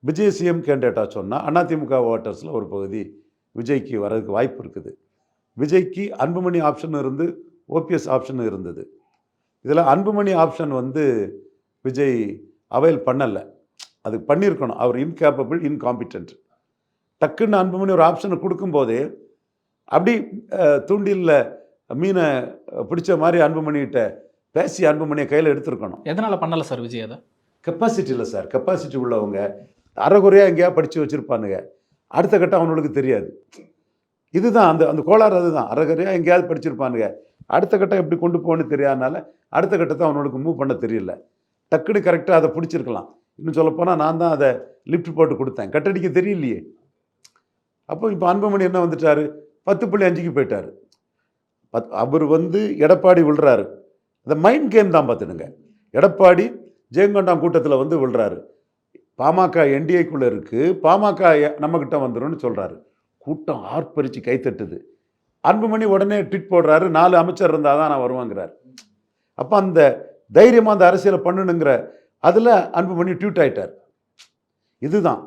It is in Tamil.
விஜய் சிஎம் கேண்டிடேட்டாக சொன்னால் அதிமுக ஓட்டர்ஸில் ஒரு பகுதி விஜய்க்கு வர்றதுக்கு வாய்ப்பு இருக்குது. விஜய்க்கு அன்புமணி ஆப்ஷன் இருந்து ஓபிஎஸ் ஆப்ஷன் இருந்தது. இதில் அன்புமணி ஆப்ஷன் வந்து விஜய் அவைல் பண்ணலை. அது பண்ணியிருக்கணும். அவர் இன்கேப்பபிள், இன்காம்பிட்டன்ட். டக்குன்னு அன்புமணி ஒரு ஆப்ஷனை கொடுக்கும்போதே அப்படி தூண்டிலில் மீனை பிடிச்ச மாதிரி அன்புமணிகிட்ட பேசி அன்புமணியை கையில் எடுத்துருக்கணும். எதனால் பண்ணலை சார் விஜய் அதை? கெப்பாசிட்டி இல்லை சார். கெப்பாசிட்டி உள்ளவங்க அரைகுறையாக எங்கேயா படித்து வச்சுருப்பானுங்க. அடுத்த கட்டம் அவனுக்கு தெரியாது. இதுதான் அந்த அந்த கோளாறு. அதுதான், அரைகுறையாக எங்கேயாவது படிச்சிருப்பானுங்க. அடுத்த கட்டம் எப்படி கொண்டு போகணும்னு தெரியாதனால அடுத்த கட்டத்தை அவனுக்கு மூவ் பண்ண தெரியல. டக்குன்னு கரெக்டாக அதை பிடிச்சிருக்கலாம். இன்னும் சொல்லப்போனால் நான் தான் அதை லிஃப்ட் போட்டு கொடுத்தேன். கட்டடிக்க தெரியலையே. அப்போ இப்போ அன்புமணி என்ன வந்துட்டார், 10.5க்கு போயிட்டார். அவர் வந்து எடப்பாடி விழுறாரு. இந்த மைண்ட் கேம் தான் பார்த்துடுங்க. எடப்பாடி ஜெயங்கொண்டாம் கூட்டத்தில் வந்து விழுறாரு. பாமக என்டிஏக்குள்ளே இருக்குது, பாமக நம்மக்கிட்ட வந்துடும்னு சொல்கிறாரு. கூட்டம் ஆர்ப்பரித்து கைத்தட்டுது. அன்புமணி உடனே ட்வீட் போடுறாரு, 4 அமைச்சர் இருந்தால் தான் நான் வருவாங்கிறார். அப்போ அந்த தைரியமாக அந்த அரசியலை பண்ணணுங்கிற அதில் அன்புமணி ட்வீட் ஆகிட்டார். இதுதான்